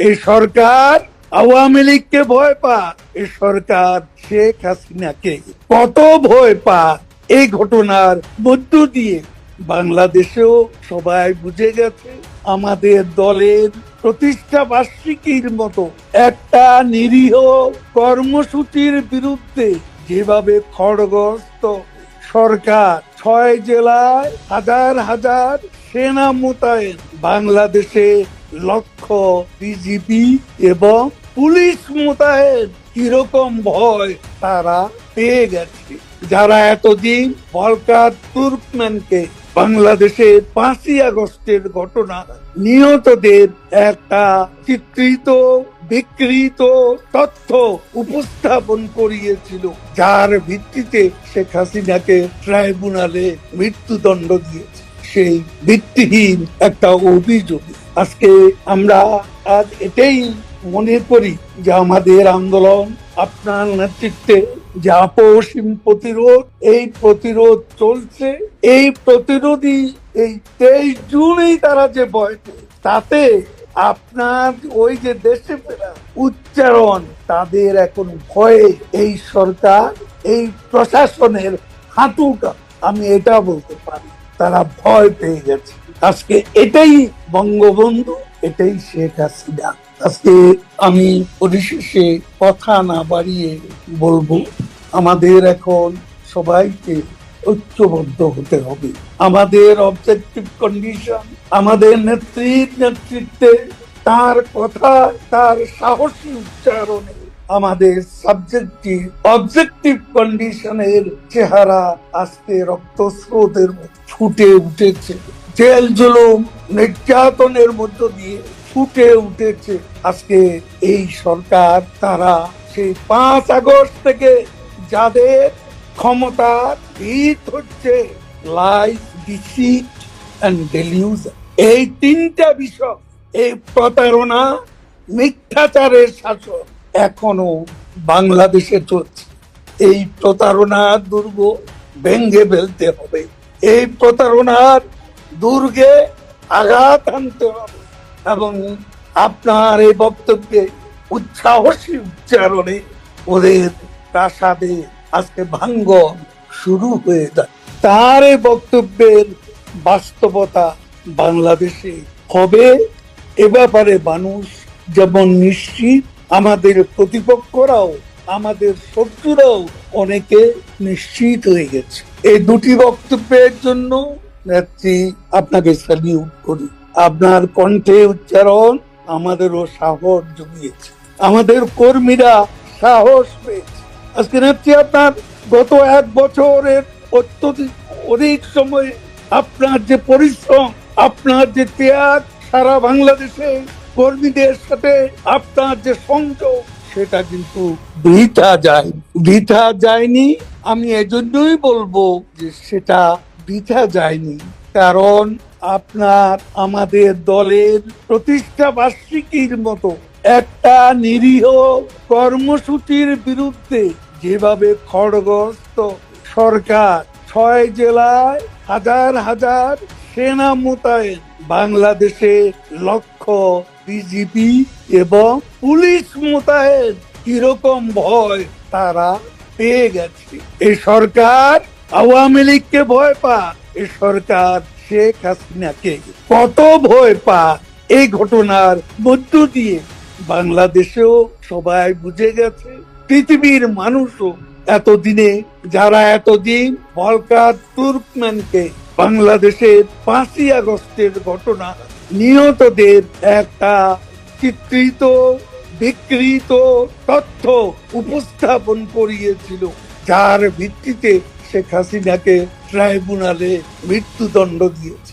এই সরকার আওয়ামী লীগকে ভয় পায়, এই সরকার শেখ হাসিনাকে কত ভয় পায় এই ঘটনার মধ্য দিয়ে বাংলাদেশেও সবাই বুঝে গেছে। আমাদের দলের প্রতিষ্ঠা বার্ষিকীর মতো একটা নিরীহ কর্মসূচির বিরুদ্ধে যেভাবে খড়গহস্ত সরকার 6 জেলায় হাজার হাজার সেনা মোতায়েন, বাংলাদেশে লক্ষ বিজিবি এবং পুলিশ মোতায়েন কিরকম ভয় তারা পেয়ে গেছে। যারা এতদিন ভলকার তুর্কম্যানকে বাংলাদেশে 5ই আগস্টের ঘটনা নিহতদের একটা চিত্রিত বিকৃত তথ্য উপস্থাপন করিয়েছিল, যার ভিত্তিতে শেখ হাসিনাকে ট্রাইব্যুনালে মৃত্যুদণ্ড দিয়েছে, সেই ভিত্তিহীন একটা অভিযোগ। আজকে আমরা আজ এটাই মনে করি যে আমাদের আন্দোলন আপনার নেতৃত্বে যে আপসীম প্রতিরোধ, এই প্রতিরোধ চলছে। এই প্রতিরোধী এই 23 জুনেই তারা যে ভয় পেয়ে, তাতে আপনার ওই যে দেশে ফেরা উচ্চারণ, তাদের এখন ভয়ে এই সরকার, এই প্রশাসনের হাঁটুটা, আমি এটা বলতে পারি, তারা ভয় পেয়ে গেছে। আজকে এটাই বঙ্গবন্ধু, এটাই শেখ হাসিনা। আজকে আমি পরিশেষে কথা না বাড়িয়ে বলবো, আমাদের এখন সবাইকে ঐক্যবদ্ধ হতে হবে। আমাদের অবজেক্টিভ কন্ডিশন, আমাদের নেতৃত্বে তার কথা, তার সাহসী উচ্চারণে আমাদের সাবজেক্টিভ অবজেক্টিভ কন্ডিশনের চেহারা আজকে রক্তস্রোতের ফুটে উঠেছে। জেল জুলুম নির্যাতনের মধ্য দিয়ে ফুটে উঠেছে। আজকে এই সরকার, তারা সেই 5 আগস্ট থেকে যাদের ক্ষমতার ভিত হচ্ছে লাইস, ডিসিট এন্ড ডেলিউশন, এই 3টা বিষয়, এই প্রতারণা, মিথ্যাচারের শাসন এখনো বাংলাদেশে চলছে। এই প্রতারণার দুর্গ ভেঙে ফেলতে হবে, এই প্রতারণার দুর্গে আঘাত আনতে হবে, এবং আপনার এই বক্তব্যে উচ্ছ্বাসী উচ্চারণে ওদের প্রাসাদে আজকে ভাঙ্গন শুরু হয়ে যায়। তার এই বক্তব্যের বাস্তবতা বাংলাদেশে হবে এ ব্যাপারে মানুষ যেমন নিশ্চিত, আমাদের প্রতিপক্ষরাও, আমাদের শত্রুরাও অনেকে নিশ্চিত হয়ে গেছে। এই দুটি বক্তব্যের জন্য নেত্রী আপনাকে স্যালিউট করি। আপনার কণ্ঠে উচ্চারণ আমাদেরও সাহস জুগিয়েছে, আমাদের কর্মীরা সাহস পেয়েছে। আজকে নেত্রী, আপনার গত 1 বছরের অধিক সময়ে আপনার যে পরিশ্রম, আপনার যে ত্যাগ, সারা বাংলাদেশে কর্মীদের সাথে আপনার যে সংযোগ, সেটা কিন্তু বৃথা যায়নি। আমি এজন্যই বলবো যে সেটা বৃথা যায়নি, কারণ আপনার আমাদের দলের প্রতিষ্ঠা বার্ষিকীর মতো একটা নিরীহ কর্মসূচির বিরুদ্ধে যেভাবে খড়গহস্ত সরকার 6 জেলায় হাজার হাজার সেনা মোতায়েন, বাংলাদেশে লক্ষ বিজিবি এবং পুলিশ মোতায়েন কিরকম ভয় তারা পেয়ে গেছে। এই সরকার আওয়ামী লীগকে ভয় পায়, এই সরকার শেখ হাসিনাকে কত ভয় পায় এই ঘটনার মধ্য দিয়ে বাংলাদেশেও সবাই বুঝে গেছে। পৃথিবীর মানুষও এতদিনে, যারা এতদিন ভলকার তুর্কম্যানকে বাংলাদেশের 5ই আগস্টের ঘটনা নিহতদের একটা চিত্রিত বিকৃত তথ্য উপস্থাপন করিয়েছিল, যার ভিত্তিতে শেখ হাসিনাকে ট্রাইব্যুনালে মৃত্যুদণ্ড দিয়েছে,